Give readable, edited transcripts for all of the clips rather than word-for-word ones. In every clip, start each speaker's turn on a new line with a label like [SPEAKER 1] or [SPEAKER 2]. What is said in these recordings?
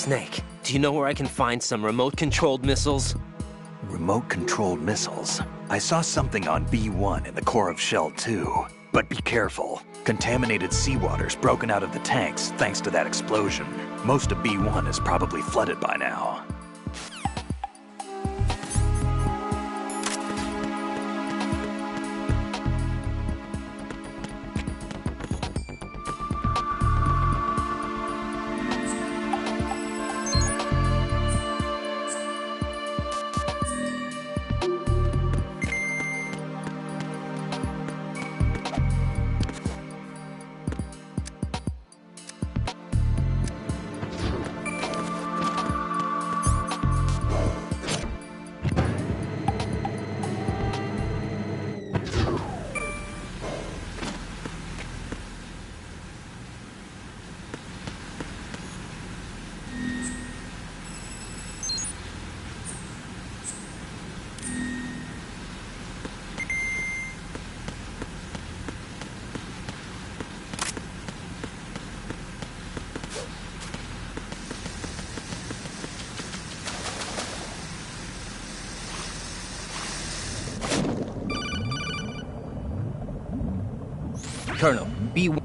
[SPEAKER 1] Snake, do you know where I can find some remote-controlled missiles?
[SPEAKER 2] Remote-controlled missiles? I saw something on B1 in the core of Shell 2. But be careful. Contaminated seawater's broken out of the tanks thanks to that explosion. Most of B1 is probably flooded by now.
[SPEAKER 1] Colonel, B1.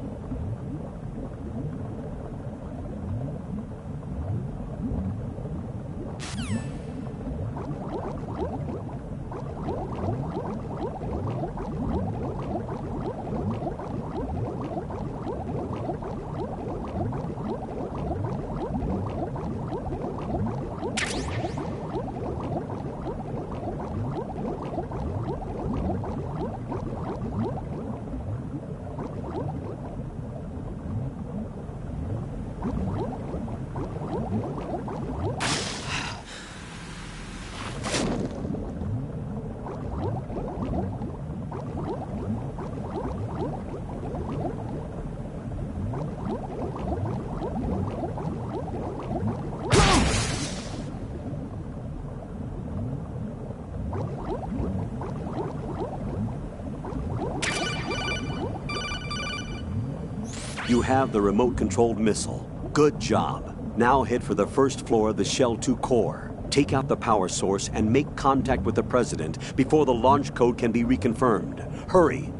[SPEAKER 3] You have the remote-controlled missile. Good job. Now head for the first floor of the Shell 2 core. Take out the power source and make contact with the President before the launch code can be reconfirmed. Hurry!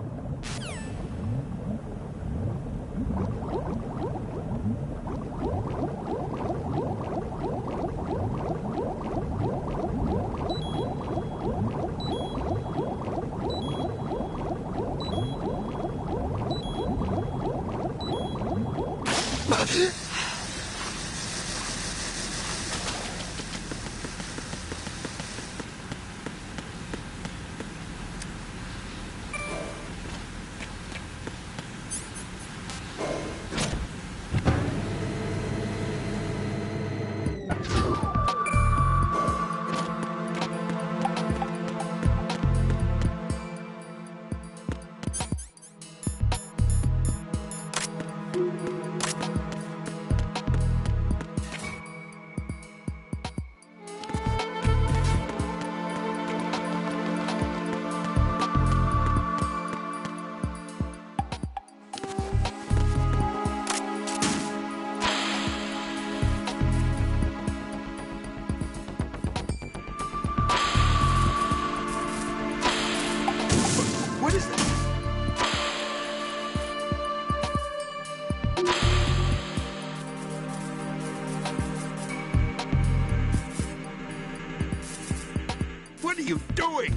[SPEAKER 4] What are you doing?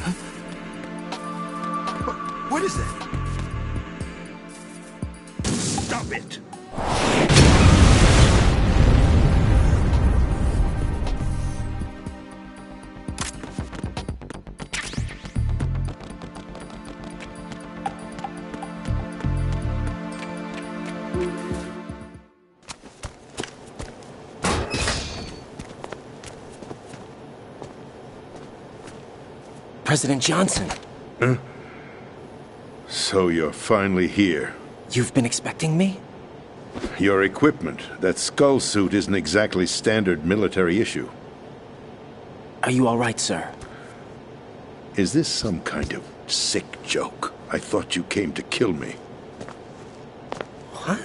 [SPEAKER 4] Huh? What is that? Stop it!
[SPEAKER 1] President Johnson.
[SPEAKER 4] Huh? So you're finally here.
[SPEAKER 1] You've been expecting me?
[SPEAKER 4] Your equipment, that skull suit, isn't exactly standard military issue.
[SPEAKER 1] Are you all right, sir?
[SPEAKER 4] Is this some kind of sick joke? I thought you came to kill me.
[SPEAKER 1] What?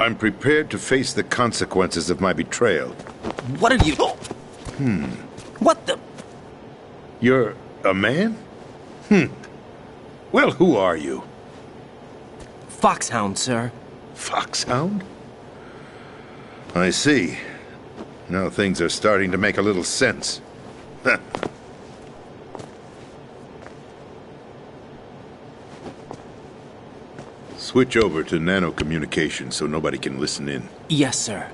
[SPEAKER 4] I'm prepared to face the consequences of my betrayal.
[SPEAKER 1] What are you... What the...
[SPEAKER 4] You're a man? Well, who are you?
[SPEAKER 1] Foxhound, sir.
[SPEAKER 4] Foxhound? I see. Now things are starting to make a little sense. Switch over to nano-communication so nobody can listen in.
[SPEAKER 1] Yes, sir.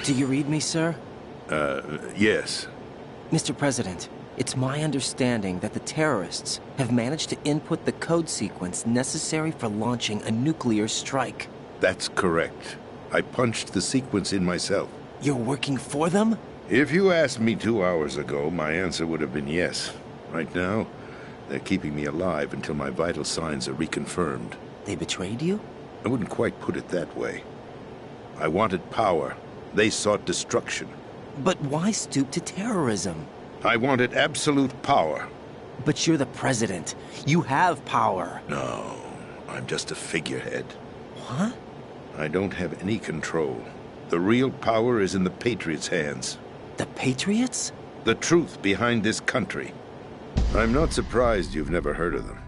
[SPEAKER 1] Do you read me, sir?
[SPEAKER 4] Yes.
[SPEAKER 1] Mr. President, it's my understanding that the terrorists have managed to input the code sequence necessary for launching a nuclear strike.
[SPEAKER 4] That's correct. I punched the sequence in myself.
[SPEAKER 1] You're working for them?
[SPEAKER 4] If you asked me 2 hours ago, my answer would have been yes. Right now, they're keeping me alive until my vital signs are reconfirmed.
[SPEAKER 1] They betrayed you?
[SPEAKER 4] I wouldn't quite put it that way. I wanted power. They sought destruction.
[SPEAKER 1] But why stoop to terrorism?
[SPEAKER 4] I wanted absolute power.
[SPEAKER 1] But you're the president. You have power.
[SPEAKER 4] No, I'm just a figurehead.
[SPEAKER 1] What?
[SPEAKER 4] I don't have any control. The real power is in the Patriots' hands.
[SPEAKER 1] The Patriots?
[SPEAKER 4] The truth behind this country. I'm not surprised you've never heard of them.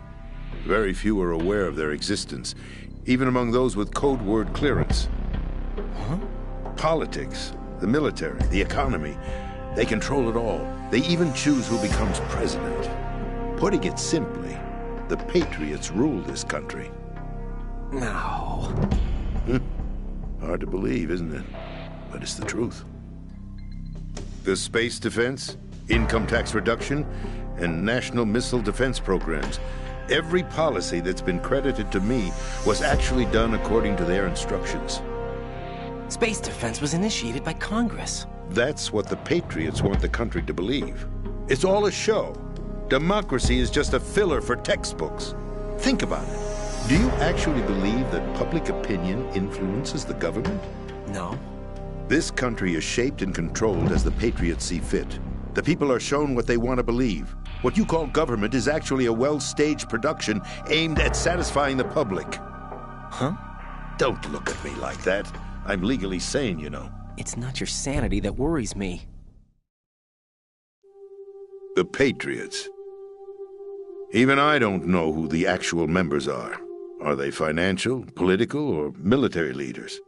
[SPEAKER 4] Very few are aware of their existence, even among those with code word clearance.
[SPEAKER 1] Huh?
[SPEAKER 4] Politics, the military, the economy, they control it all. They even choose who becomes president. Putting it simply, the Patriots rule this country.
[SPEAKER 1] No.
[SPEAKER 4] Hard to believe, isn't it? But it's the truth. The space defense, income tax reduction, and national missile defense programs. Every policy that's been credited to me was actually done according to their instructions.
[SPEAKER 1] Space defense was initiated by Congress.
[SPEAKER 4] That's what the Patriots want the country to believe. It's all a show. Democracy is just a filler for textbooks. Think about it. Do you actually believe that public opinion influences the government?
[SPEAKER 1] No.
[SPEAKER 4] This country is shaped and controlled as the Patriots see fit. The people are shown what they want to believe. What you call government is actually a well-staged production aimed at satisfying the public.
[SPEAKER 1] Huh?
[SPEAKER 4] Don't look at me like that. I'm legally sane, you know.
[SPEAKER 1] It's not your sanity that worries me.
[SPEAKER 4] The Patriots. Even I don't know who the actual members are. Are they financial, political, or military leaders?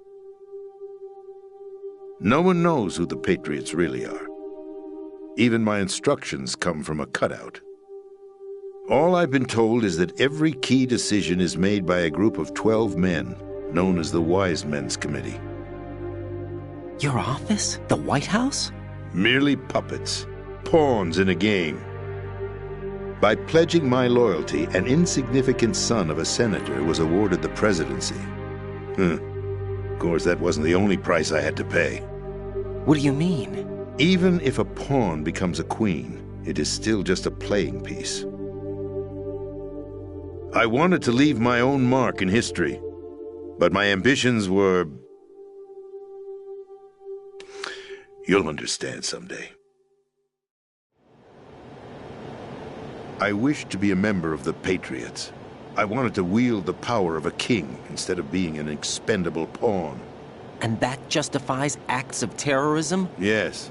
[SPEAKER 4] No one knows who the Patriots really are. Even my instructions come from a cutout. All I've been told is that every key decision is made by a group of 12 men, known as the Wise Men's Committee.
[SPEAKER 1] Your office? The White House?
[SPEAKER 4] Merely puppets, pawns in a game. By pledging my loyalty, an insignificant son of a senator was awarded the presidency. Of course, that wasn't the only price I had to pay.
[SPEAKER 1] What do you mean?
[SPEAKER 4] Even if a pawn becomes a queen, it is still just a playing piece. I wanted to leave my own mark in history, but my ambitions were... You'll understand someday. I wished to be a member of the Patriots. I wanted to wield the power of a king instead of being an expendable pawn.
[SPEAKER 1] And that justifies acts of terrorism?
[SPEAKER 4] Yes.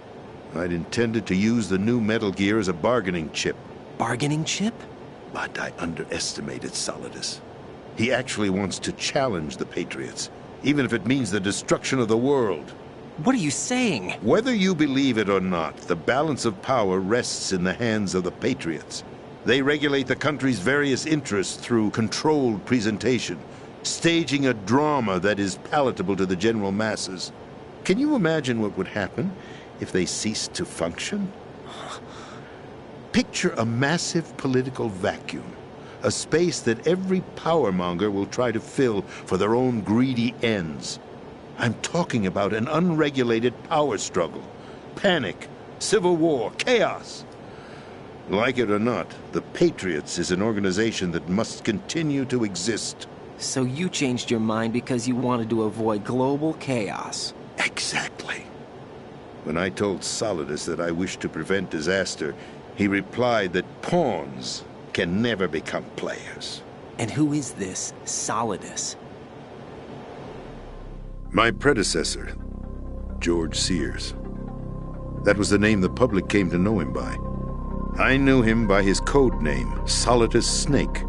[SPEAKER 4] I'd intended to use the new Metal Gear as a bargaining chip.
[SPEAKER 1] Bargaining chip?
[SPEAKER 4] But I underestimated Solidus. He actually wants to challenge the Patriots, even if it means the destruction of the world.
[SPEAKER 1] What are you saying?
[SPEAKER 4] Whether you believe it or not, the balance of power rests in the hands of the Patriots. They regulate the country's various interests through controlled presentation, staging a drama that is palatable to the general masses. Can you imagine what would happen if they ceased to function? Picture a massive political vacuum, a space that every powermonger will try to fill for their own greedy ends. I'm talking about an unregulated power struggle, panic, civil war, chaos. Like it or not, the Patriots is an organization that must continue to exist.
[SPEAKER 1] So you changed your mind because you wanted to avoid global chaos.
[SPEAKER 4] Exactly. When I told Solidus that I wished to prevent disaster, he replied that pawns can never become players.
[SPEAKER 1] And who is this Solidus?
[SPEAKER 4] My predecessor, George Sears. That was the name the public came to know him by. I knew him by his code name, Solidus Snake.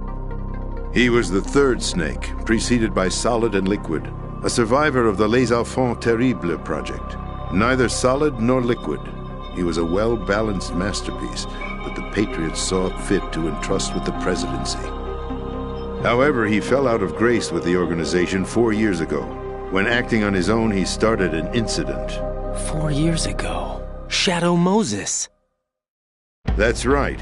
[SPEAKER 4] He was the third snake, preceded by Solid and Liquid, a survivor of the Les Enfants Terribles project. Neither solid nor liquid, he was a well-balanced masterpiece that the Patriots saw fit to entrust with the presidency. However, he fell out of grace with the organization 4 years ago. When acting on his own, he started an incident.
[SPEAKER 1] 4 years ago. Shadow Moses.
[SPEAKER 4] That's right.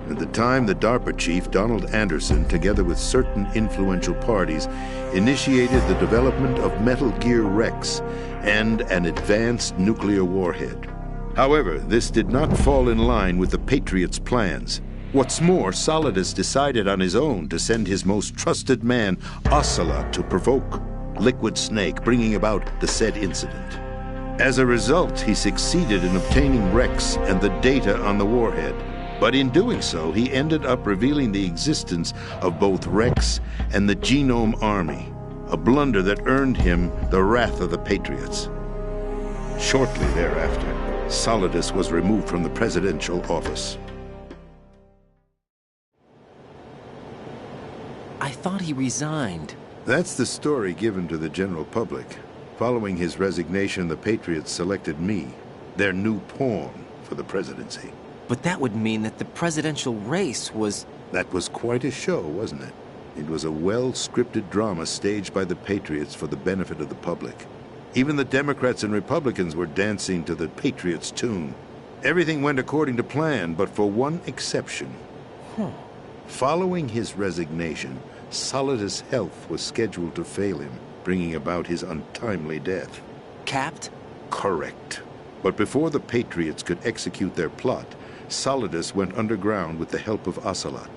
[SPEAKER 4] At the time, the DARPA chief, Donald Anderson, together with certain influential parties, initiated the development of Metal Gear Rex and an advanced nuclear warhead. However, this did not fall in line with the Patriots' plans. What's more, Solidus decided on his own to send his most trusted man, Ocelot, to provoke Liquid Snake, bringing about the said incident. As a result, he succeeded in obtaining Rex and the data on the warhead. But in doing so, he ended up revealing the existence of both Rex and the Genome Army, a blunder that earned him the wrath of the Patriots. Shortly thereafter, Solidus was removed from the presidential office.
[SPEAKER 1] I thought he resigned.
[SPEAKER 4] That's the story given to the general public. Following his resignation, the Patriots selected me, their new pawn, for the presidency.
[SPEAKER 1] But that would mean that the presidential race was...
[SPEAKER 4] That was quite a show, wasn't it? It was a well-scripted drama staged by the Patriots for the benefit of the public. Even the Democrats and Republicans were dancing to the Patriots' tune. Everything went according to plan, but for one exception. Following his resignation, Solidus' health was scheduled to fail him, bringing about his untimely death.
[SPEAKER 1] Capped?
[SPEAKER 4] Correct. But before the Patriots could execute their plot, Solidus went underground with the help of Ocelot.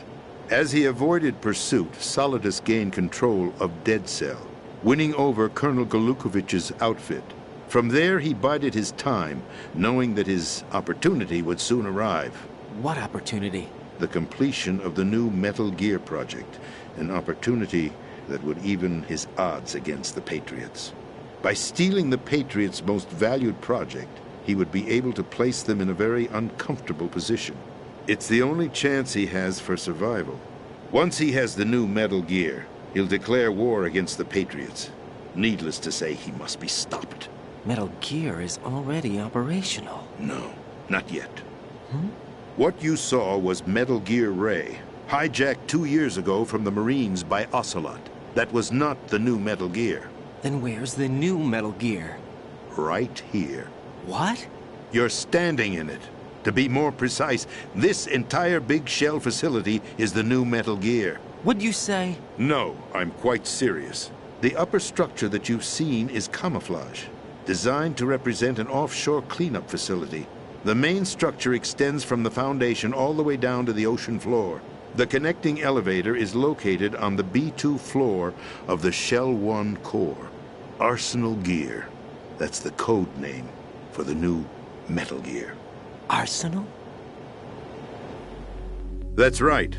[SPEAKER 4] As he avoided pursuit, Solidus gained control of Dead Cell, winning over Colonel Golukovich's outfit. From there, he bided his time, knowing that his opportunity would soon arrive.
[SPEAKER 1] What opportunity?
[SPEAKER 4] The completion of the new Metal Gear project, an opportunity that would even his odds against the Patriots. By stealing the Patriots' most valued project, he would be able to place them in a very uncomfortable position. It's the only chance he has for survival. Once he has the new Metal Gear, he'll declare war against the Patriots. Needless to say, he must be stopped.
[SPEAKER 1] Metal Gear is already operational.
[SPEAKER 4] No, not yet. What you saw was Metal Gear Ray, hijacked 2 years ago from the Marines by Ocelot. That was not the new Metal Gear.
[SPEAKER 1] Then where's the new Metal Gear?
[SPEAKER 4] Right here.
[SPEAKER 1] What?
[SPEAKER 4] You're standing in it. To be more precise, this entire big shell facility is the new Metal Gear.
[SPEAKER 1] What'd you say?
[SPEAKER 4] No, I'm quite serious. The upper structure that you've seen is camouflage, designed to represent an offshore cleanup facility. The main structure extends from the foundation all the way down to the ocean floor. The connecting elevator is located on the B2 floor of the Shell 1 core. Arsenal Gear. That's the code name for the new Metal Gear.
[SPEAKER 1] Arsenal?
[SPEAKER 4] That's right.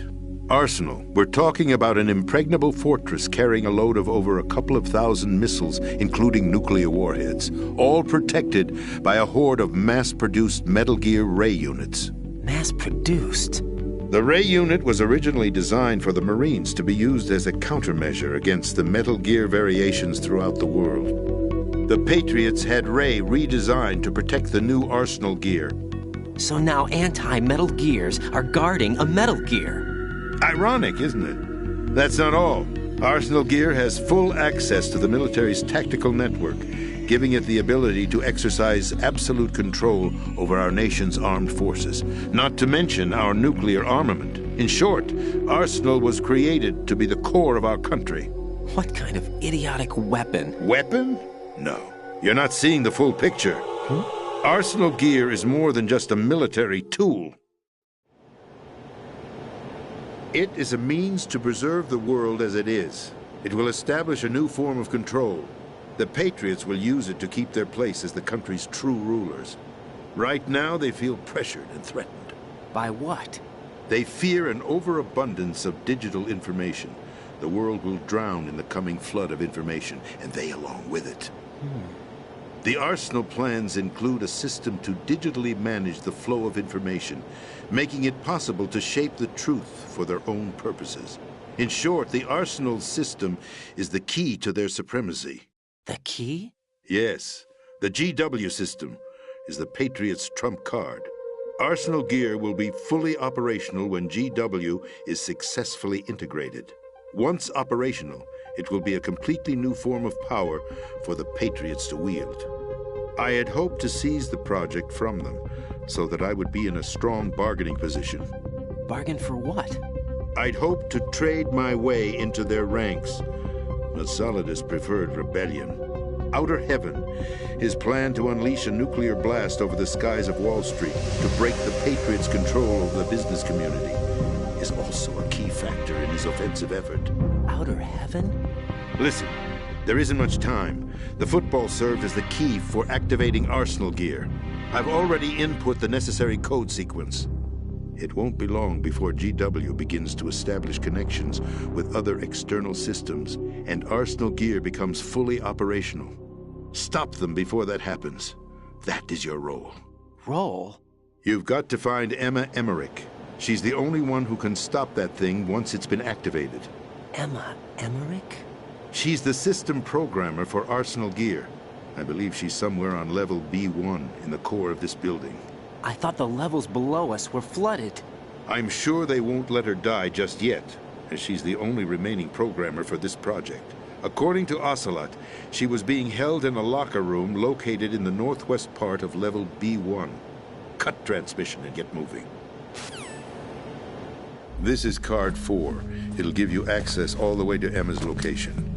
[SPEAKER 4] Arsenal. We're talking about an impregnable fortress carrying a load of over a couple of thousand missiles, including nuclear warheads, all protected by a horde of mass-produced Metal Gear Ray units.
[SPEAKER 1] Mass-produced?
[SPEAKER 4] The Ray unit was originally designed for the Marines to be used as a countermeasure against the Metal Gear variations throughout the world. The Patriots had Ray redesigned to protect the new Arsenal Gear.
[SPEAKER 1] So now anti-Metal Gears are guarding a Metal Gear.
[SPEAKER 4] Ironic, isn't it? That's not all. Arsenal Gear has full access to the military's tactical network, giving it the ability to exercise absolute control over our nation's armed forces, not to mention our nuclear armament. In short, Arsenal was created to be the core of our country.
[SPEAKER 1] What kind of idiotic weapon?
[SPEAKER 4] Weapon? No. You're not seeing the full picture. Arsenal Gear is more than just a military tool. It is a means to preserve the world as it is. It will establish a new form of control. The Patriots will use it to keep their place as the country's true rulers. Right now, they feel pressured and threatened.
[SPEAKER 1] By what?
[SPEAKER 4] They fear an overabundance of digital information, the world will drown in the coming flood of information, and they along with it. The Arsenal plans include a system to digitally manage the flow of information, making it possible to shape the truth for their own purposes. In short, the Arsenal system is the key to their supremacy.
[SPEAKER 1] The key?
[SPEAKER 4] Yes, the GW system is the Patriots' trump card. Arsenal gear will be fully operational when GW is successfully integrated. Once operational, it will be a completely new form of power for the Patriots to wield. I had hoped to seize the project from them, so that I would be in a strong bargaining position.
[SPEAKER 1] Bargain for what?
[SPEAKER 4] I'd hoped to trade my way into their ranks, but Solidus preferred rebellion. Outer Heaven, his plan to unleash a nuclear blast over the skies of Wall Street to break the Patriots' control over the business community, is also a key factor in his offensive effort.
[SPEAKER 1] Outer Heaven?
[SPEAKER 4] Listen, there isn't much time. The football served as the key for activating Arsenal gear. I've already input the necessary code sequence. It won't be long before GW begins to establish connections with other external systems, and Arsenal gear becomes fully operational. Stop them before that happens. That is your role.
[SPEAKER 1] Role?
[SPEAKER 4] You've got to find Emma Emmerich. She's the only one who can stop that thing once it's been activated.
[SPEAKER 1] Emma Emmerich?
[SPEAKER 4] She's the system programmer for Arsenal gear. I believe she's somewhere on level B1 in the core of this building.
[SPEAKER 1] I thought the levels below us were flooded.
[SPEAKER 4] I'm sure they won't let her die just yet, as she's the only remaining programmer for this project. According to Ocelot, she was being held in a locker room located in the northwest part of level B1. Cut transmission and get moving. This is card 4. It'll give you access all the way to Emma's location.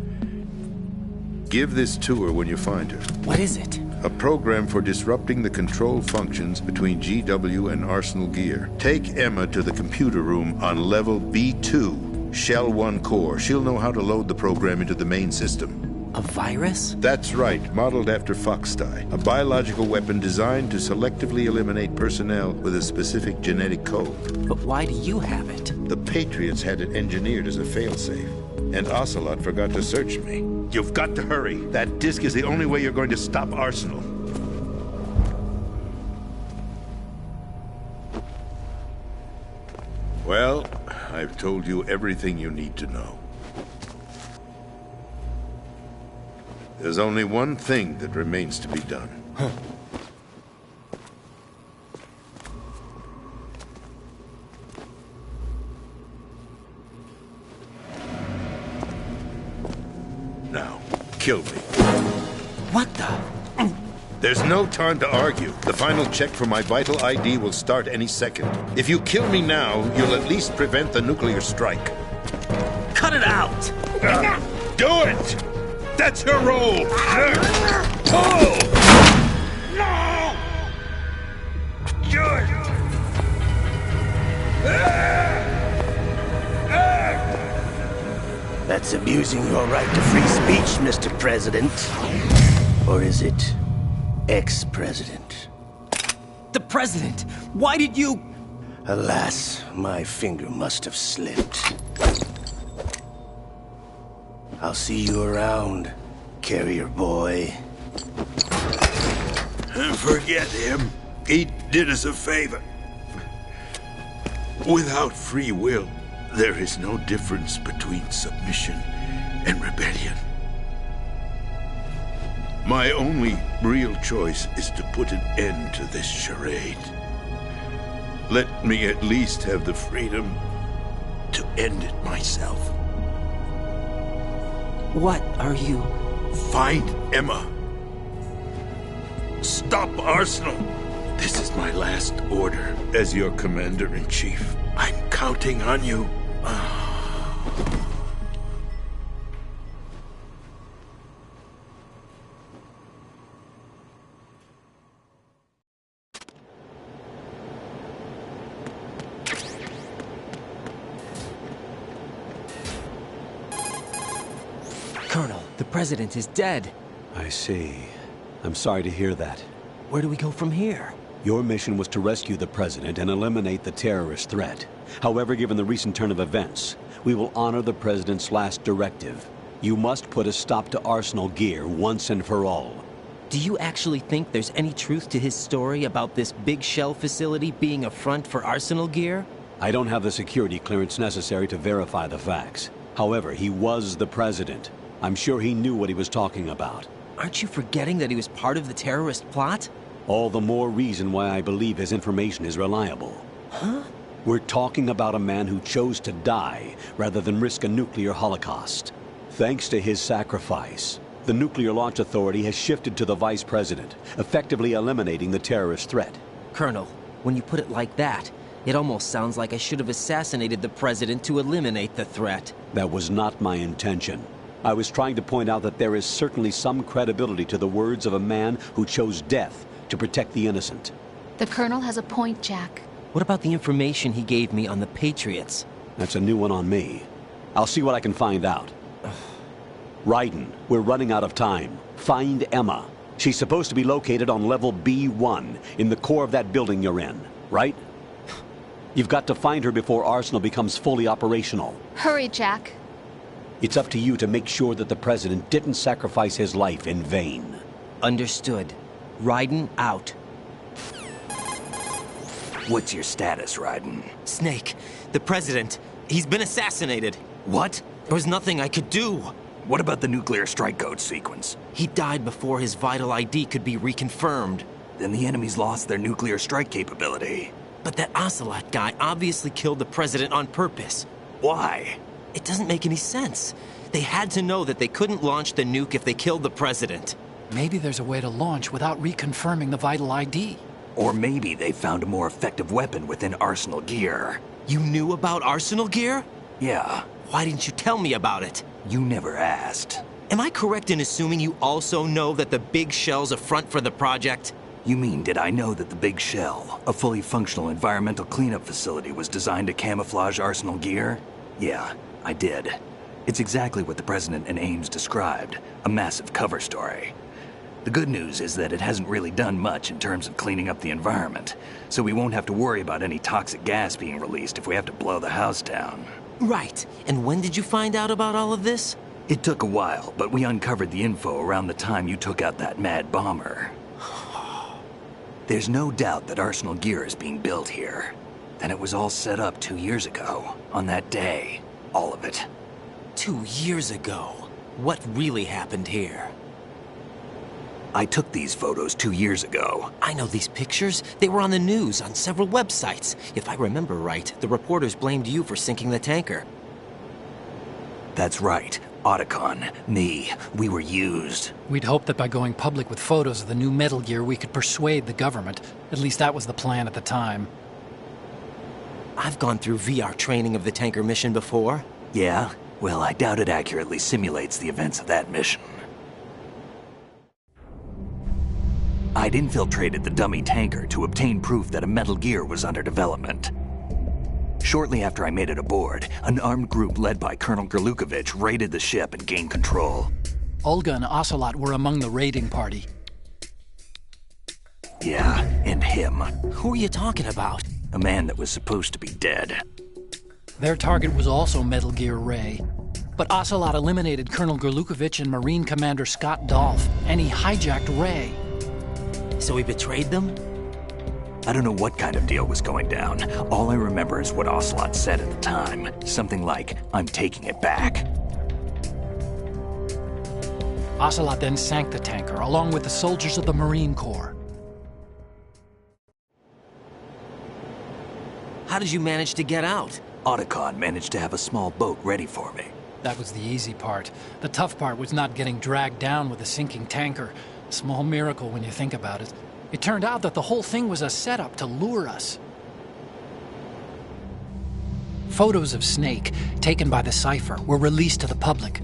[SPEAKER 4] Give this to her when you find her.
[SPEAKER 1] What is it?
[SPEAKER 4] A program for disrupting the control functions between GW and Arsenal gear. Take Emma to the computer room on level B2, Shell 1 core. She'll know how to load the program into the main system.
[SPEAKER 1] A virus?
[SPEAKER 4] That's right, modeled after Foxdie, a biological weapon designed to selectively eliminate personnel with a specific genetic code.
[SPEAKER 1] But why do you have it?
[SPEAKER 4] The Patriots had it engineered as a failsafe, and Ocelot forgot to search me. You've got to hurry. That disk is the only way you're going to stop Arsenal. Well, I've told you everything you need to know. There's only one thing that remains to be done. Now, kill me.
[SPEAKER 1] What the?
[SPEAKER 4] There's no time to argue. The final check for my vital ID will start any second. If you kill me now, you'll at least prevent the nuclear strike.
[SPEAKER 1] Cut it out!
[SPEAKER 4] Do it! That's your role! Pull! No! Do it!
[SPEAKER 5] That's abusing your right to free speech, Mr. President. Or is it ex-president?
[SPEAKER 1] The president! Why did you...
[SPEAKER 5] Alas, my finger must have slipped. I'll see you around, carrier boy.
[SPEAKER 4] Forget him. He did us a favor. Without free will, there is no difference between submission and rebellion. My only real choice is to put an end to this charade. Let me at least have the freedom to end it myself.
[SPEAKER 1] What are you...
[SPEAKER 4] Find Emma. Stop Arsenal. This is my last order as your commander-in-chief. I'm counting on you.
[SPEAKER 1] Colonel, the president is dead.
[SPEAKER 3] I see. I'm sorry to hear that.
[SPEAKER 1] Where do we go from here?
[SPEAKER 3] Your mission was to rescue the president and eliminate the terrorist threat. However, given the recent turn of events, we will honor the President's last directive. You must put a stop to Arsenal gear once and for all.
[SPEAKER 1] Do you actually think there's any truth to his story about this big shell facility being a front for Arsenal gear?
[SPEAKER 3] I don't have the security clearance necessary to verify the facts. However, he was the President. I'm sure he knew what he was talking about.
[SPEAKER 1] Aren't you forgetting that he was part of the terrorist plot?
[SPEAKER 3] All the more reason why I believe his information is reliable.
[SPEAKER 1] Huh?
[SPEAKER 3] We're talking about a man who chose to die rather than risk a nuclear holocaust. Thanks to his sacrifice, the Nuclear Launch Authority has shifted to the Vice President, effectively eliminating the terrorist threat.
[SPEAKER 1] Colonel, when you put it like that, it almost sounds like I should have assassinated the President to eliminate the threat.
[SPEAKER 3] That was not my intention. I was trying to point out that there is certainly some credibility to the words of a man who chose death to protect the innocent.
[SPEAKER 6] The Colonel has a point, Jack.
[SPEAKER 1] What about the information he gave me on the Patriots?
[SPEAKER 3] That's a new one on me. I'll see what I can find out. Raiden, we're running out of time. Find Emma. She's supposed to be located on level B1, in the core of that building you're in, right? You've got to find her before Arsenal becomes fully operational.
[SPEAKER 6] Hurry, Jack.
[SPEAKER 3] It's up to you to make sure that the President didn't sacrifice his life in vain.
[SPEAKER 1] Understood. Raiden out.
[SPEAKER 2] What's your status, Raiden?
[SPEAKER 1] Snake, the President, he's been assassinated.
[SPEAKER 2] What?
[SPEAKER 1] There was nothing I could do.
[SPEAKER 2] What about the nuclear strike code sequence?
[SPEAKER 1] He died before his vital ID could be reconfirmed.
[SPEAKER 2] Then the enemy's lost their nuclear strike capability.
[SPEAKER 1] But that Ocelot guy obviously killed the President on purpose.
[SPEAKER 2] Why?
[SPEAKER 1] It doesn't make any sense. They had to know that they couldn't launch the nuke if they killed the President.
[SPEAKER 7] Maybe there's a way to launch without reconfirming the vital ID.
[SPEAKER 2] Or maybe they found a more effective weapon within Arsenal gear.
[SPEAKER 1] You knew about Arsenal gear?
[SPEAKER 2] Yeah.
[SPEAKER 1] Why didn't you tell me about it?
[SPEAKER 2] You never asked.
[SPEAKER 1] Am I correct in assuming you also know that the Big Shell's a front for the project?
[SPEAKER 2] You mean, did I know that the Big Shell, a fully functional environmental cleanup facility, was designed to camouflage Arsenal gear? Yeah, I did. It's exactly what the President and Ames described, a massive cover story. The good news is that it hasn't really done much in terms of cleaning up the environment, so we won't have to worry about any toxic gas being released if we have to blow the house down.
[SPEAKER 1] Right. And when did you find out about all of this?
[SPEAKER 2] It took a while, but we uncovered the info around the time you took out that mad bomber. There's no doubt that Arsenal gear is being built here. And it was all set up 2 years ago, on that day. All of it.
[SPEAKER 1] 2 years ago? What really happened here?
[SPEAKER 2] I took these photos 2 years ago.
[SPEAKER 1] I know these pictures. They were on the news, on several websites. If I remember right, the reporters blamed you for sinking the tanker.
[SPEAKER 2] That's right. Otacon, me, we were used.
[SPEAKER 7] We'd hoped that by going public with photos of the new Metal Gear, we could persuade the government. At least that was the plan at the time.
[SPEAKER 1] I've gone through VR training of the tanker mission before.
[SPEAKER 2] Yeah? Well, I doubt it accurately simulates the events of that mission. I'd infiltrated the dummy tanker to obtain proof that a Metal Gear was under development. Shortly after I made it aboard, an armed group led by Colonel Gerlukovich raided the ship and gained control.
[SPEAKER 7] Olga and Ocelot were among the raiding party.
[SPEAKER 2] Yeah, and him.
[SPEAKER 1] Who are you talking about?
[SPEAKER 2] A man that was supposed to be dead.
[SPEAKER 7] Their target was also Metal Gear Ray. But Ocelot eliminated Colonel Gerlukovich and Marine Commander Scott Dolph, and he hijacked Ray.
[SPEAKER 1] So he betrayed them?
[SPEAKER 2] I don't know what kind of deal was going down. All I remember is what Ocelot said at the time. Something like, "I'm taking it back."
[SPEAKER 7] Ocelot then sank the tanker, along with the soldiers of the Marine Corps.
[SPEAKER 1] How did you manage to get out?
[SPEAKER 2] Otacon managed to have a small boat ready for me.
[SPEAKER 7] That was the easy part. The tough part was not getting dragged down with a sinking tanker. A small miracle when you think about it. It turned out that the whole thing was a setup to lure us. Photos of Snake, taken by the Cypher, were released to the public.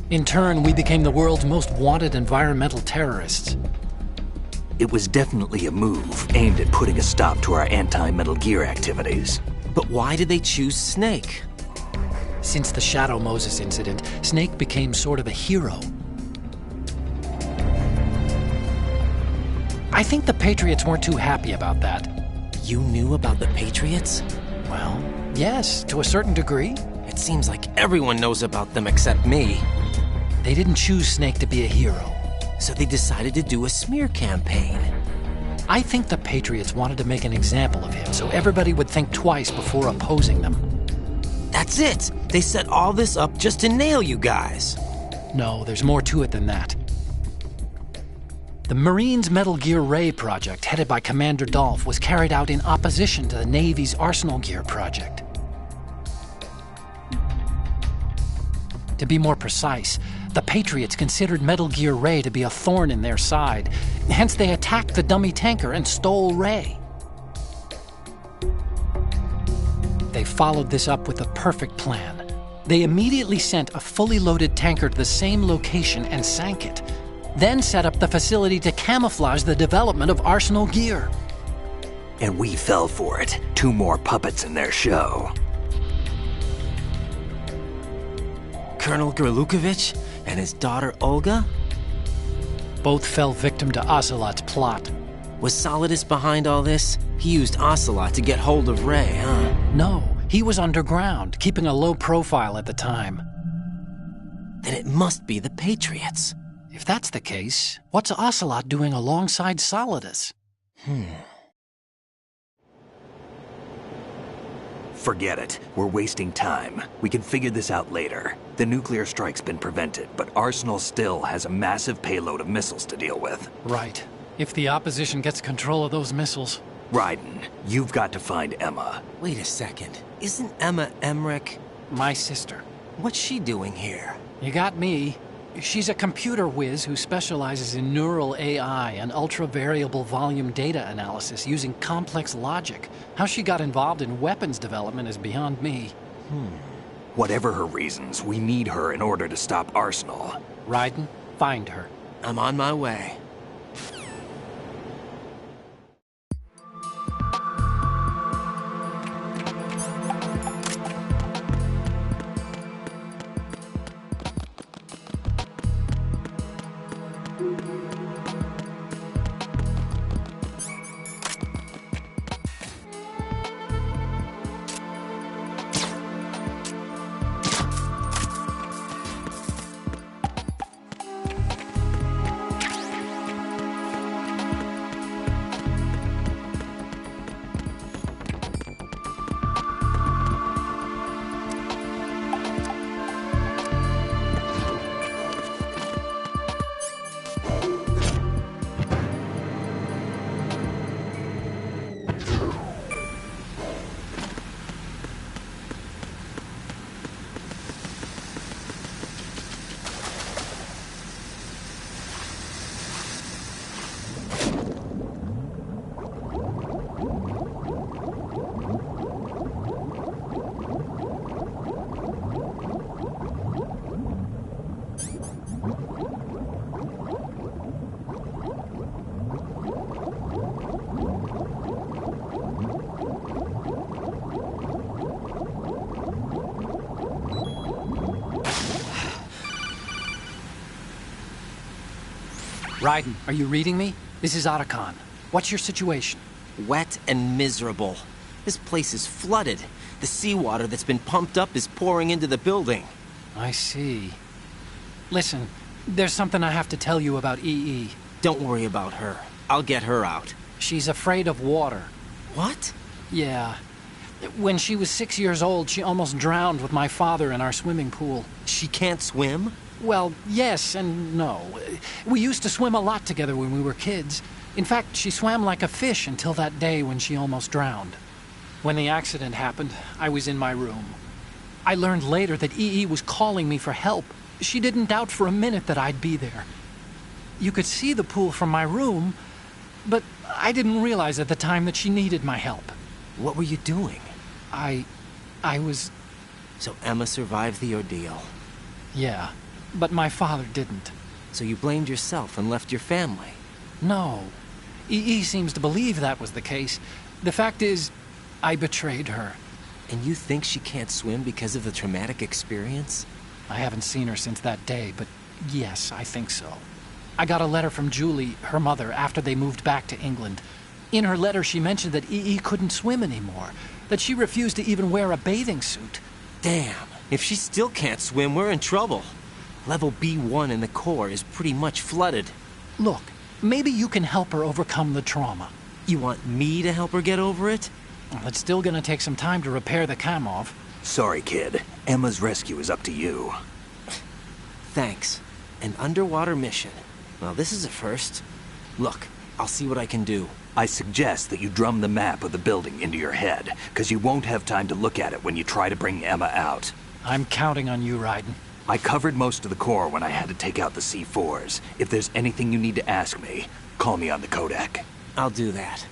[SPEAKER 7] In turn, we became the world's most wanted environmental terrorists.
[SPEAKER 2] It was definitely a move aimed at putting a stop to our anti-Metal Gear activities.
[SPEAKER 1] But why did they choose Snake?
[SPEAKER 7] Since the Shadow Moses incident, Snake became sort of a hero. I think the Patriots weren't too happy about that.
[SPEAKER 1] You knew about the Patriots?
[SPEAKER 7] Well, yes, to a certain degree.
[SPEAKER 1] It seems like everyone knows about them except me.
[SPEAKER 7] They didn't choose Snake to be a hero.
[SPEAKER 1] So they decided to do a smear campaign.
[SPEAKER 7] I think the Patriots wanted to make an example of him so everybody would think twice before opposing them.
[SPEAKER 1] That's it! They set all this up just to nail you guys.
[SPEAKER 7] No, there's more to it than that. The Marines' Metal Gear Ray project, headed by Commander Dolph, was carried out in opposition to the Navy's Arsenal Gear project. To be more precise, the Patriots considered Metal Gear Ray to be a thorn in their side. Hence, they attacked the dummy tanker and stole Ray. They followed this up with a perfect plan. They immediately sent a fully loaded tanker to the same location and sank it, then set up the facility to camouflage the development of Arsenal Gear.
[SPEAKER 2] And we fell for it. 2 more puppets in their show.
[SPEAKER 1] Colonel Gerlukovich and his daughter Olga?
[SPEAKER 7] Both fell victim to Ocelot's plot.
[SPEAKER 1] Was Solidus behind all this? He used Ocelot to get hold of Ray, huh?
[SPEAKER 7] No, he was underground, keeping a low profile at the time.
[SPEAKER 1] Then it must be the Patriots.
[SPEAKER 7] If that's the case, what's Ocelot doing alongside Solidus?
[SPEAKER 2] Forget it. We're wasting time. We can figure this out later. The nuclear strike's been prevented, but Arsenal still has a massive payload of missiles to deal with.
[SPEAKER 7] Right. If the opposition gets control of those missiles...
[SPEAKER 2] Raiden, you've got to find Emma.
[SPEAKER 1] Wait a second. Isn't Emma Emmerich?
[SPEAKER 7] My sister.
[SPEAKER 1] What's she doing here?
[SPEAKER 7] You got me. She's a computer whiz who specializes in neural AI and ultra-variable volume data analysis using complex logic. How she got involved in weapons development is beyond me.
[SPEAKER 2] Whatever her reasons, we need her in order to stop Arsenal.
[SPEAKER 7] Raiden, find her.
[SPEAKER 1] I'm on my way.
[SPEAKER 7] Raiden, are you reading me? This is Otacon. What's your situation?
[SPEAKER 1] Wet and miserable. This place is flooded. The seawater that's been pumped up is pouring into the building.
[SPEAKER 7] I see. Listen, there's something I have to tell you about EE.
[SPEAKER 1] Don't worry about her. I'll get her out.
[SPEAKER 7] She's afraid of water.
[SPEAKER 1] What?
[SPEAKER 7] Yeah. When she was 6 years old, she almost drowned with my father in our swimming pool.
[SPEAKER 1] She can't swim?
[SPEAKER 7] Well, yes and no. We used to swim a lot together when we were kids. In fact, she swam like a fish until that day when she almost drowned. When the accident happened, I was in my room. I learned later that EE was calling me for help. She didn't doubt for a minute that I'd be there. You could see the pool from my room, but I didn't realize at the time that she needed my help.
[SPEAKER 1] What were you doing?
[SPEAKER 7] I was...
[SPEAKER 1] So Emma survived the ordeal.
[SPEAKER 7] Yeah, but my father didn't.
[SPEAKER 1] So you blamed yourself and left your family?
[SPEAKER 7] No. EE seems to believe that was the case. The fact is, I betrayed her.
[SPEAKER 1] And you think she can't swim because of the traumatic experience?
[SPEAKER 7] I haven't seen her since that day, but yes, I think so. I got a letter from Julie, her mother, after they moved back to England. In her letter, she mentioned that EE couldn't swim anymore, that she refused to even wear a bathing suit.
[SPEAKER 1] Damn. If she still can't swim, we're in trouble. Level B1 in the core is pretty much flooded.
[SPEAKER 7] Look, maybe you can help her overcome the trauma.
[SPEAKER 1] You want me to help her get over it?
[SPEAKER 7] Well, it's still gonna take some time to repair the Kamov.
[SPEAKER 2] Sorry, kid. Emma's rescue is up to you.
[SPEAKER 1] Thanks. An underwater mission. Well, this is a first. Look, I'll see what I can do.
[SPEAKER 2] I suggest that you drum the map of the building into your head, because you won't have time to look at it when you try to bring Emma out.
[SPEAKER 7] I'm counting on you, Raiden.
[SPEAKER 2] I covered most of the core when I had to take out the C4s. If there's anything you need to ask me, call me on the codec.
[SPEAKER 1] I'll do that.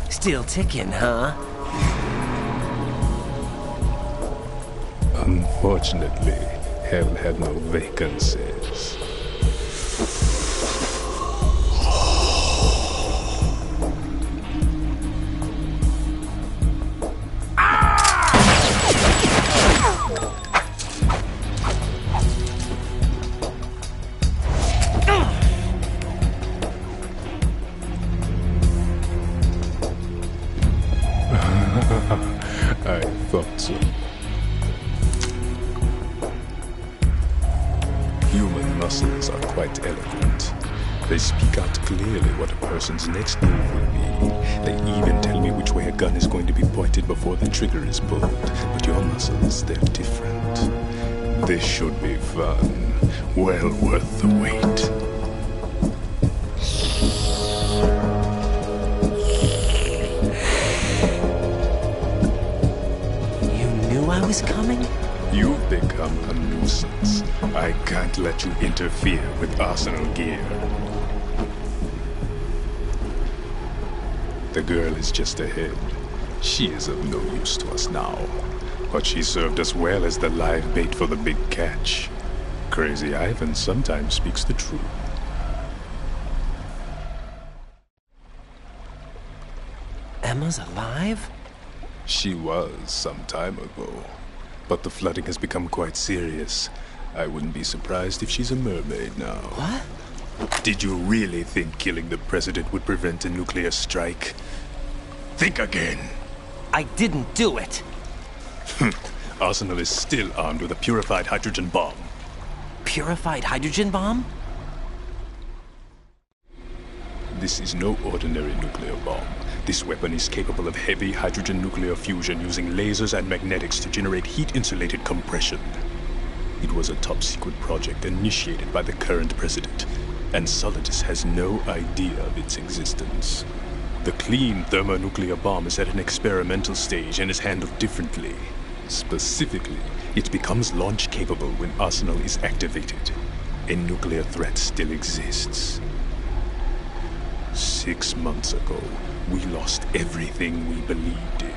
[SPEAKER 1] Still ticking, huh?
[SPEAKER 8] Unfortunately, hell had no vacancies. I thought so. Human muscles are quite eloquent. They speak out clearly what a person's next move will be. They even tell me which way a gun is going to be pointed before the trigger is pulled. But your muscles, they're different. This should be fun. Well worth the wait.
[SPEAKER 1] I was coming?
[SPEAKER 8] You've become a nuisance. I can't let you interfere with arsenal gear. The girl is just ahead. She is of no use to us now, but she served us well as the live bait for the big catch. Crazy Ivan sometimes speaks the truth.
[SPEAKER 1] Emma's alive?
[SPEAKER 8] She was some time ago, but the flooding has become quite serious. I wouldn't be surprised if she's a mermaid now.
[SPEAKER 1] What?
[SPEAKER 8] Did you really think killing the president would prevent a nuclear strike? Think again.
[SPEAKER 1] I didn't do it.
[SPEAKER 8] Arsenal is still armed with a purified hydrogen bomb.
[SPEAKER 1] Purified hydrogen bomb?
[SPEAKER 8] This is no ordinary nuclear bomb. This weapon is capable of heavy hydrogen nuclear fusion using lasers and magnetics to generate heat-insulated compression. It was a top-secret project initiated by the current president, and Solidus has no idea of its existence. The clean thermonuclear bomb is at an experimental stage and is handled differently. Specifically, it becomes launch-capable when Arsenal is activated. A nuclear threat still exists. 6 months ago, we lost everything we believed in.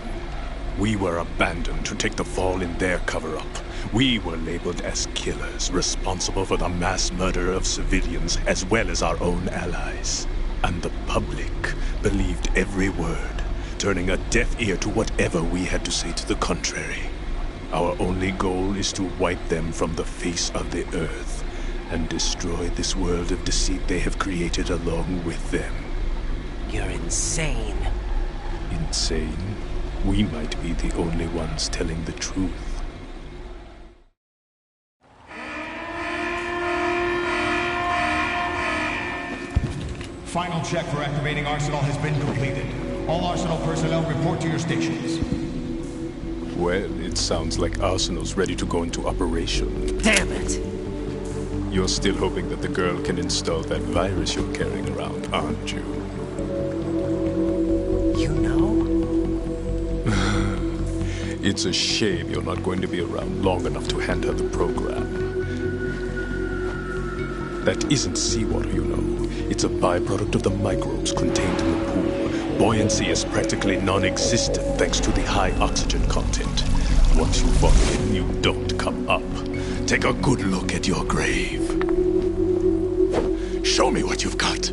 [SPEAKER 8] We were abandoned to take the fall in their cover-up. We were labeled as killers, responsible for the mass murder of civilians as well as our own allies. And the public believed every word, turning a deaf ear to whatever we had to say to the contrary. Our only goal is to wipe them from the face of the earth and destroy this world of deceit they have created along with them.
[SPEAKER 1] You're insane.
[SPEAKER 8] Insane? We might be the only ones telling the truth.
[SPEAKER 9] Final check for activating Arsenal has been completed. All Arsenal personnel report to your stations.
[SPEAKER 8] Well, it sounds like Arsenal's ready to go into operation.
[SPEAKER 1] Damn it!
[SPEAKER 8] You're still hoping that the girl can install that virus you're carrying around, aren't you?
[SPEAKER 1] You know?
[SPEAKER 8] It's a shame you're not going to be around long enough to hand her the program. That isn't seawater, you know. It's a byproduct of the microbes contained in the pool. Buoyancy is practically non-existent thanks to the high oxygen content. Once you fall in, you don't come up. Take a good look at your grave. Show me what you've got.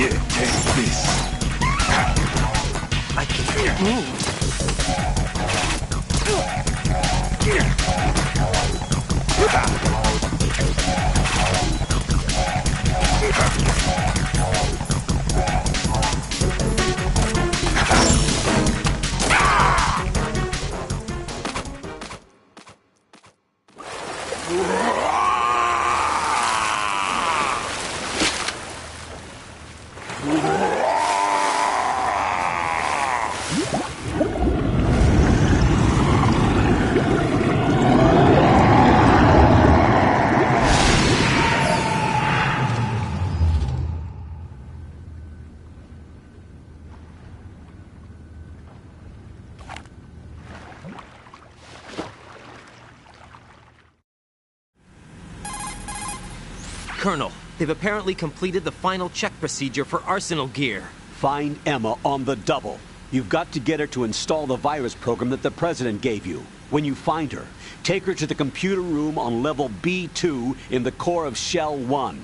[SPEAKER 2] Yeah, take this.
[SPEAKER 1] I can't move. Colonel, they've apparently completed the final check procedure for arsenal gear.
[SPEAKER 3] Find Emma on the double. You've got to get her to install the virus program that the President gave you. When you find her, take her to the computer room on level B2 in the core of Shell 1.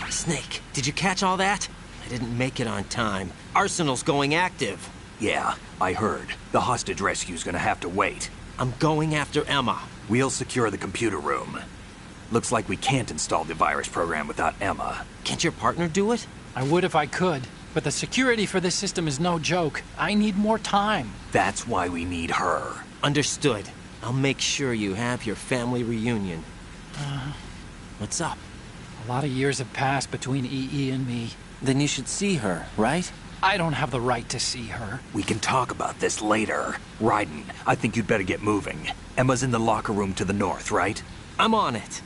[SPEAKER 1] Snake, did you catch all that? I didn't make it on time. Arsenal's going active.
[SPEAKER 2] Yeah, I heard. The hostage rescue's gonna have to wait.
[SPEAKER 1] I'm going after Emma.
[SPEAKER 2] We'll secure the computer room. Looks like we can't install the virus program without Emma.
[SPEAKER 1] Can't your partner do it?
[SPEAKER 7] I would if I could, but the security for this system is no joke. I need more time.
[SPEAKER 2] That's why we need her.
[SPEAKER 1] Understood. I'll make sure you have your family reunion. What's up?
[SPEAKER 7] A lot of years have passed between EE and me.
[SPEAKER 1] Then you should see her, right?
[SPEAKER 7] I don't have the right to see her.
[SPEAKER 2] We can talk about this later. Raiden, I think you'd better get moving. Emma's in the locker room to the north, right?
[SPEAKER 1] I'm on it.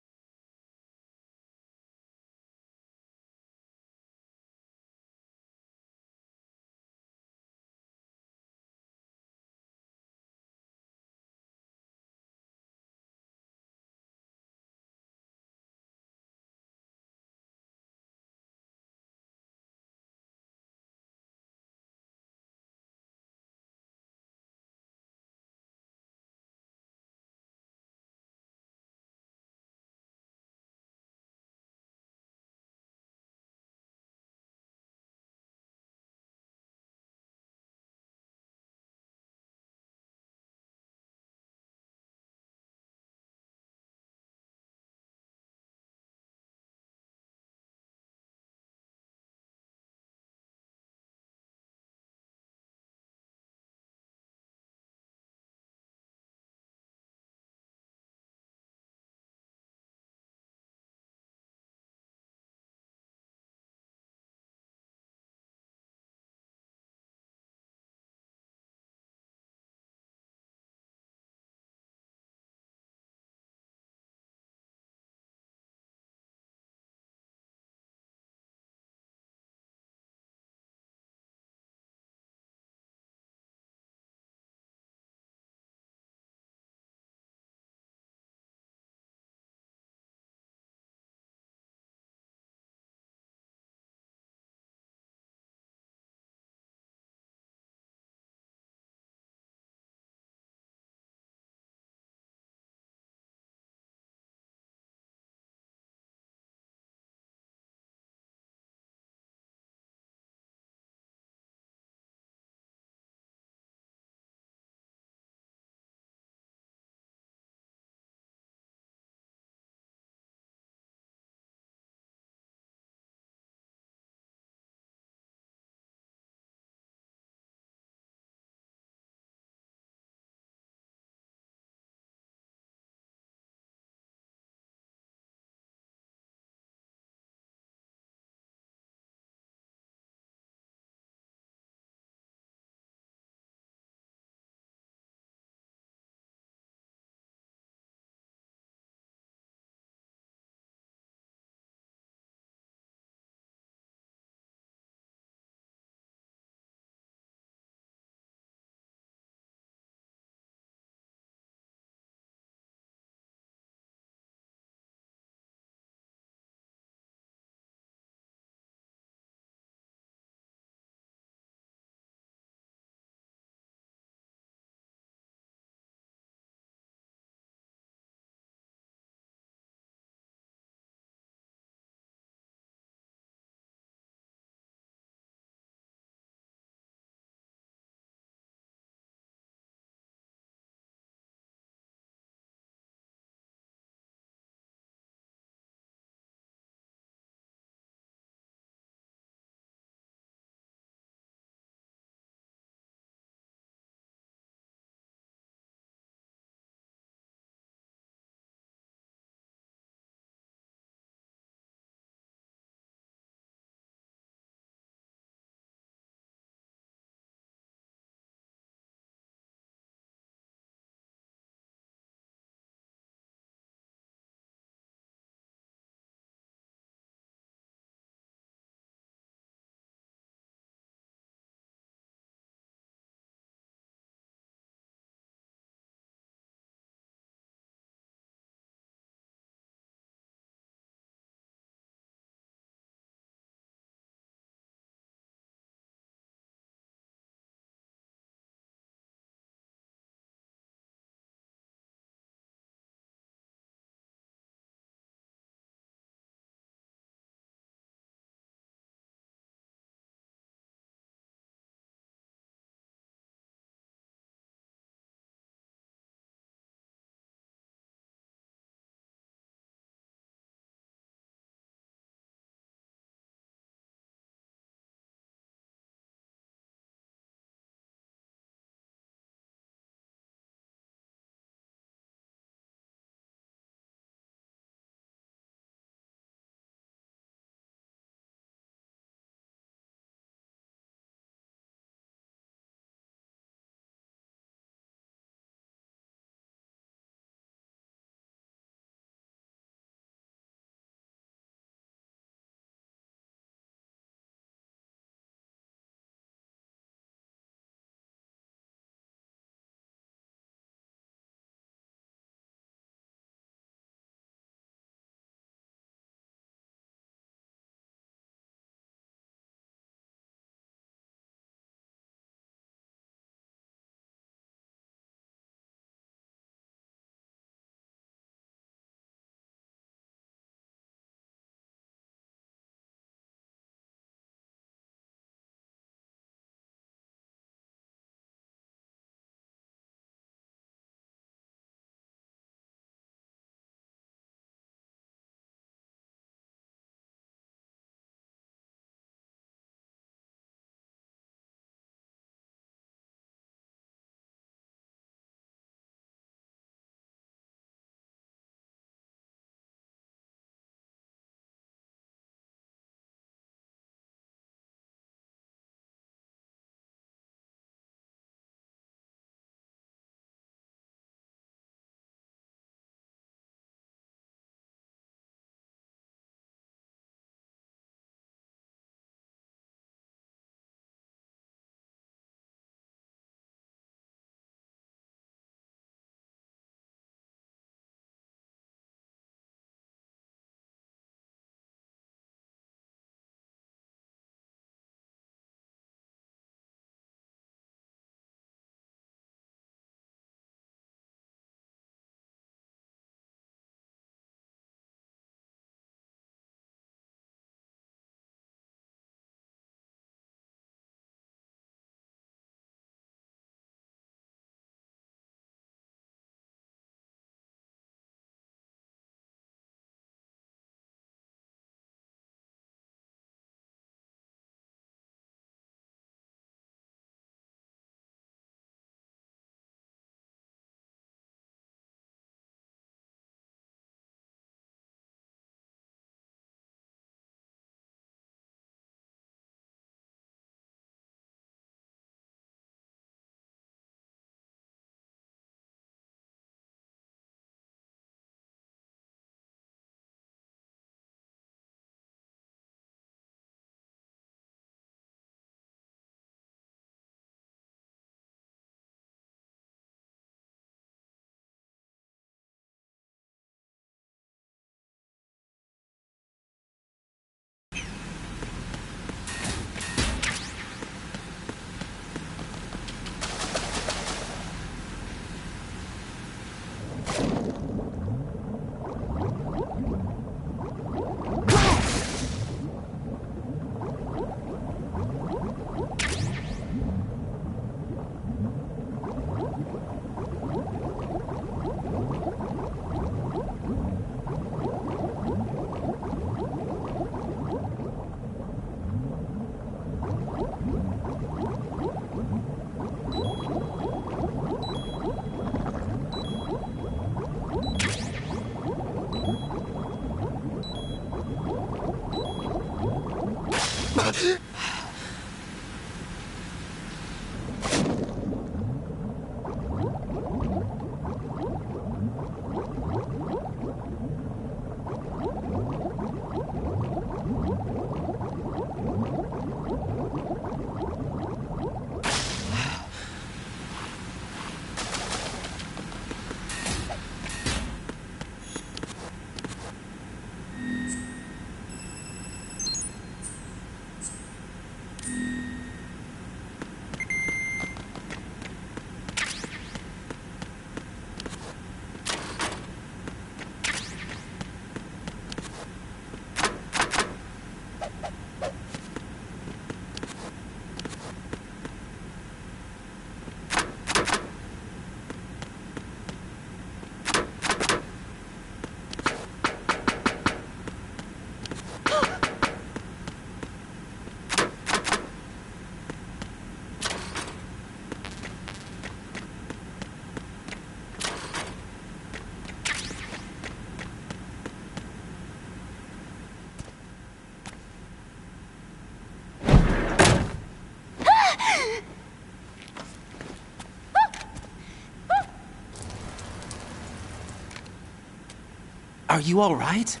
[SPEAKER 1] Are you all right?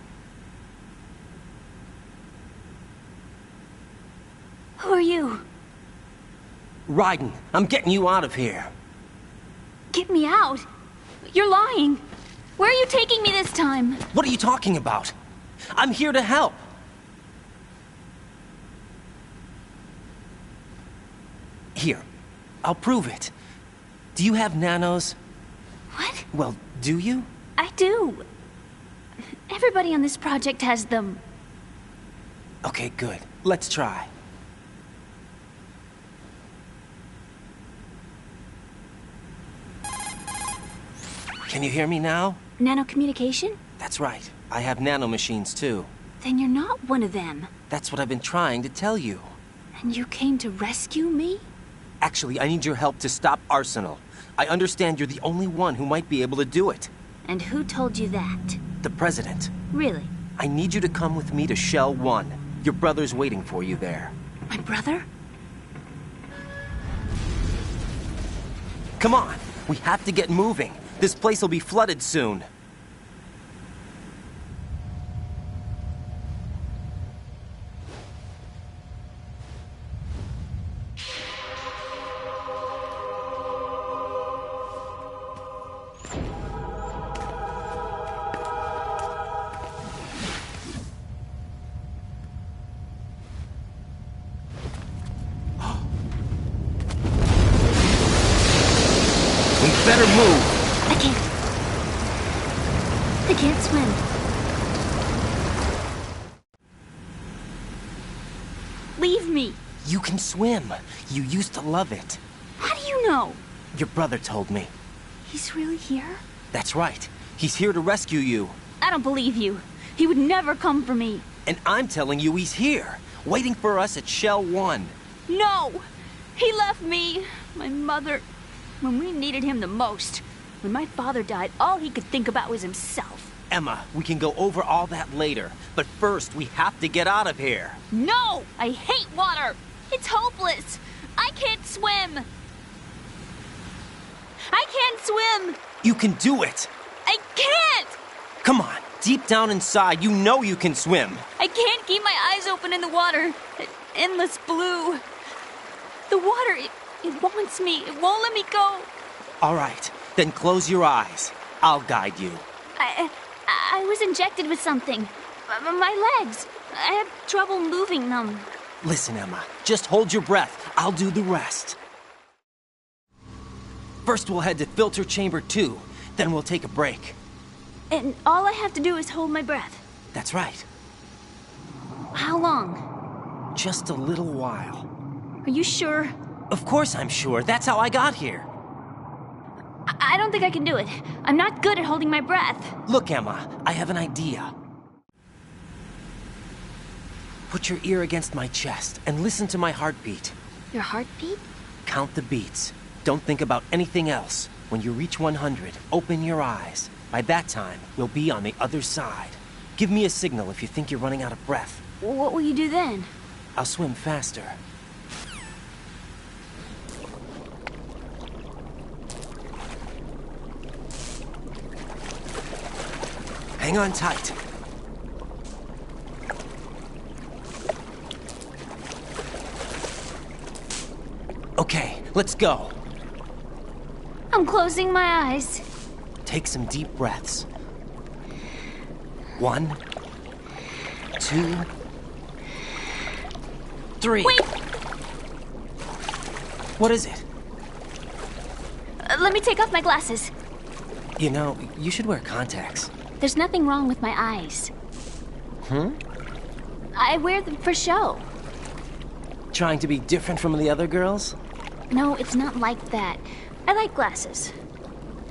[SPEAKER 10] Who are you?
[SPEAKER 1] Raiden, I'm getting you out of here.
[SPEAKER 10] Get me out? You're lying. Where are you taking me this time?
[SPEAKER 1] What are you talking about? I'm here to help. Here, I'll prove it. Do you have nanos?
[SPEAKER 10] What?
[SPEAKER 1] Well, do you?
[SPEAKER 10] I do. Everybody on this project has them.
[SPEAKER 1] Okay, good. Let's try. Can you hear me now?
[SPEAKER 10] Nanocommunication?
[SPEAKER 1] That's right. I have nanomachines too.
[SPEAKER 10] Then you're not one of them.
[SPEAKER 1] That's what I've been trying to tell you.
[SPEAKER 10] And you came to rescue me?
[SPEAKER 1] Actually, I need your help to stop Arsenal. I understand you're the only one who might be able to do it.
[SPEAKER 10] And who told you that?
[SPEAKER 1] The President.
[SPEAKER 10] Really?
[SPEAKER 1] I need you to come with me to Shell 1. Your brother's waiting for you there.
[SPEAKER 10] My brother?
[SPEAKER 1] Come on! We have to get moving. This place will be flooded soon. Better move!
[SPEAKER 10] I can't swim. Leave me.
[SPEAKER 1] You can swim. You used to love it.
[SPEAKER 10] How do you know?
[SPEAKER 1] Your brother told me.
[SPEAKER 10] He's really here?
[SPEAKER 1] That's right. He's here to rescue you.
[SPEAKER 10] I don't believe you. He would never come for me.
[SPEAKER 1] And I'm telling you he's here, waiting for us at Shell 1.
[SPEAKER 10] No! He left me, my mother, when we needed him the most. When my father died, all he could think about was himself.
[SPEAKER 1] Emma, we can go over all that later. But first, we have to get out of here.
[SPEAKER 10] No! I hate water! It's hopeless! I can't swim! I can't swim!
[SPEAKER 1] You can do it!
[SPEAKER 10] I can't!
[SPEAKER 1] Come on, deep down inside, you know you can swim.
[SPEAKER 10] I can't keep my eyes open in the water. Endless blue. The water, it wants me. It won't let me go.
[SPEAKER 1] All right, then close your eyes. I'll guide you.
[SPEAKER 10] I was injected with something. My legs. I have trouble moving them.
[SPEAKER 1] Listen, Emma, just hold your breath. I'll do the rest. First, we'll head to filter chamber 2. Then we'll take a break.
[SPEAKER 10] And all I have to do is hold my breath.
[SPEAKER 1] That's right.
[SPEAKER 10] How long?
[SPEAKER 1] Just a little while.
[SPEAKER 10] Are you sure?
[SPEAKER 1] Of course I'm sure. That's how I got here.
[SPEAKER 10] I don't think I can do it. I'm not good at holding my breath.
[SPEAKER 1] Look, Emma, I have an idea. Put your ear against my chest and listen to my heartbeat.
[SPEAKER 10] Your heartbeat?
[SPEAKER 1] Count the beats. Don't think about anything else. When you reach 100, open your eyes. By that time, we'll be on the other side. Give me a signal if you think you're running out of breath.
[SPEAKER 10] What will you do then?
[SPEAKER 1] I'll swim faster. Hang on tight. Okay, let's go.
[SPEAKER 10] I'm closing my eyes.
[SPEAKER 1] Take some deep breaths. 1, 2, 3.
[SPEAKER 10] Wait!
[SPEAKER 1] What is it?
[SPEAKER 10] Let me take off my glasses.
[SPEAKER 1] You know, you should wear contacts.
[SPEAKER 10] There's nothing wrong with my eyes. I wear them for show.
[SPEAKER 1] Trying to be different from the other girls?
[SPEAKER 10] No, it's not like that. I like glasses.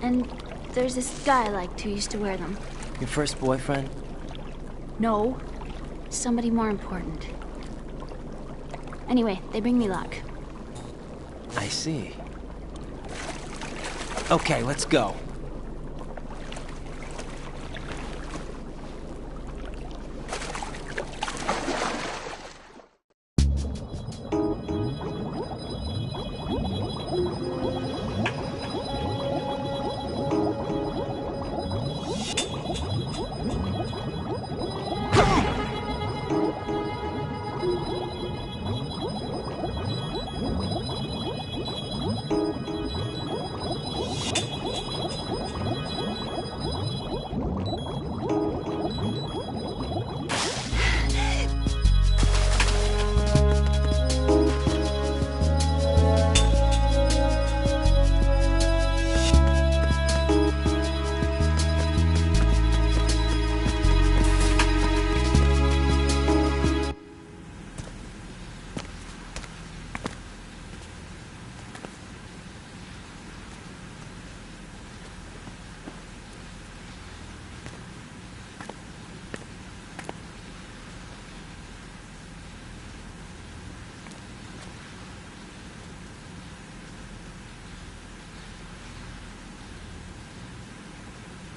[SPEAKER 10] And there's this guy I liked who used to wear them.
[SPEAKER 1] Your first boyfriend?
[SPEAKER 10] No. Somebody more important. Anyway, they bring me luck.
[SPEAKER 1] I see. Okay, let's go.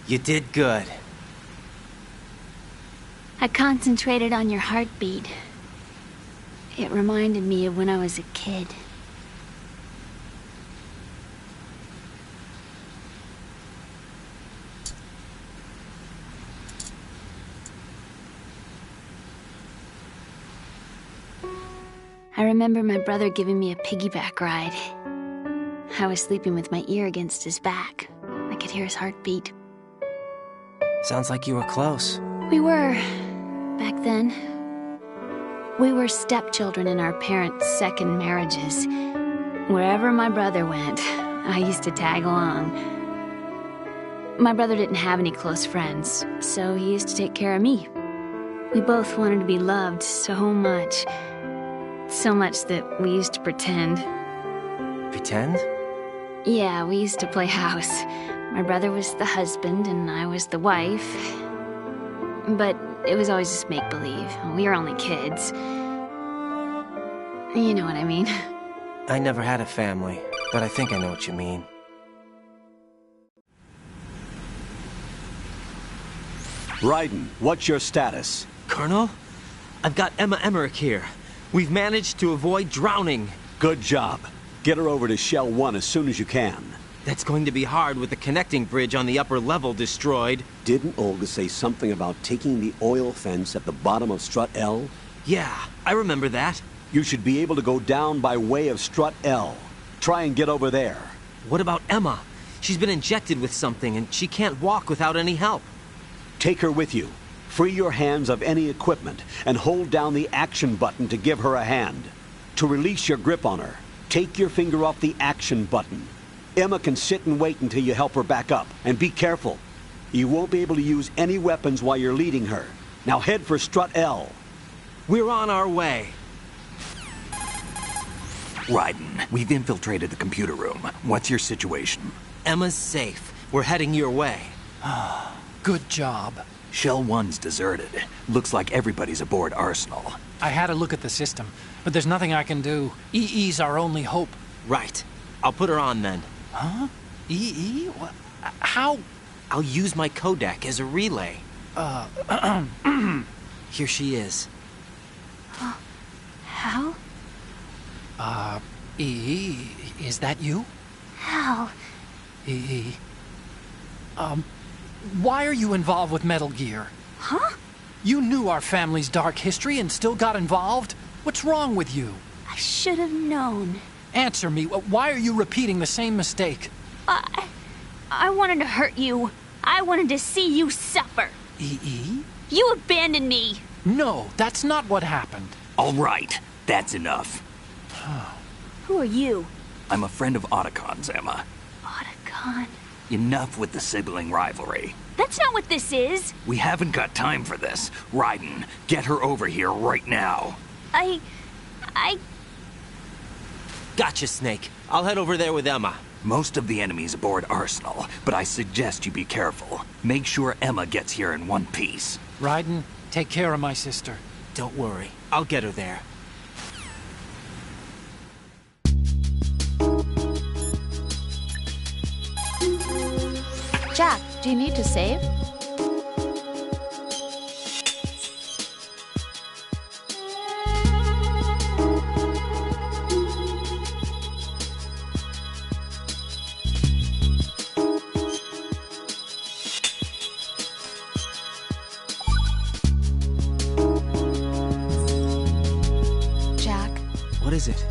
[SPEAKER 1] You did good.
[SPEAKER 10] I concentrated on your heartbeat. It reminded me of when I was a kid. I remember my brother giving me a piggyback ride. I was sleeping with my ear against his back. I could hear his heartbeat.
[SPEAKER 1] Sounds like you were close.
[SPEAKER 10] We were, back then. We were stepchildren in our parents' second marriages. Wherever my brother went, I used to tag along. My brother didn't have any close friends, so he used to take care of me. We both wanted to be loved so much. So much that we used to pretend.
[SPEAKER 1] Pretend?
[SPEAKER 10] Yeah, we used to play house. My brother was the husband and I was the wife. But it was always just make-believe. We were only kids. You know what I mean.
[SPEAKER 1] I never had a family, but I think I know what you mean.
[SPEAKER 3] Raiden, what's your status?
[SPEAKER 1] Colonel? I've got Emma Emmerich here. We've managed to avoid drowning.
[SPEAKER 3] Good job. Get her over to Shell 1 as soon as you can.
[SPEAKER 1] That's going to be hard with the connecting bridge on the upper level destroyed.
[SPEAKER 3] Didn't Olga say something about taking the oil fence at the bottom of Strut L?
[SPEAKER 1] Yeah, I remember that.
[SPEAKER 3] You should be able to go down by way of Strut L. Try and get over there.
[SPEAKER 1] What about Emma? She's been injected with something and she can't walk without any help.
[SPEAKER 3] Take her with you. Free your hands of any equipment and hold down the action button to give her a hand. To release your grip on her, take your finger off the action button. Emma can sit and wait until you help her back up. And be careful. You won't be able to use any weapons while you're leading her. Now head for Strut L.
[SPEAKER 1] We're on our way.
[SPEAKER 2] Raiden, we've infiltrated the computer room. What's your situation?
[SPEAKER 1] Emma's safe. We're heading your way.
[SPEAKER 7] Good job.
[SPEAKER 2] Shell 1's deserted. Looks like everybody's aboard Arsenal.
[SPEAKER 7] I had a look at the system, but there's nothing I can do. EE's our only hope.
[SPEAKER 1] Right. I'll put her on then.
[SPEAKER 7] Huh? EE? What? How?
[SPEAKER 1] I'll use my Kodak as a relay. Here she is.
[SPEAKER 10] Hal?
[SPEAKER 7] Is that you?
[SPEAKER 10] Hal.
[SPEAKER 7] Why are you involved with Metal Gear?
[SPEAKER 10] Huh?
[SPEAKER 7] You knew our family's dark history and still got involved? What's wrong with you?
[SPEAKER 10] I should have known.
[SPEAKER 7] Answer me. Why are you repeating the same mistake?
[SPEAKER 10] I wanted to hurt you. I wanted to see you suffer. You abandoned me.
[SPEAKER 7] No, that's not what happened.
[SPEAKER 2] All right, that's enough.
[SPEAKER 10] Who are you?
[SPEAKER 2] I'm a friend of Otacon's, Emma.
[SPEAKER 10] Otacon?
[SPEAKER 2] Enough with the sibling rivalry.
[SPEAKER 10] That's not what this is.
[SPEAKER 2] We haven't got time for this. Raiden, get her over here right now.
[SPEAKER 10] I...
[SPEAKER 1] Gotcha, Snake. I'll head over there with Emma.
[SPEAKER 2] Most of the enemy's aboard Arsenal, but I suggest you be careful. Make sure Emma gets here in one piece.
[SPEAKER 7] Raiden, take care of my sister.
[SPEAKER 1] Don't worry. I'll get her there.
[SPEAKER 6] Jack, do you need to save? Jack.
[SPEAKER 1] What is it?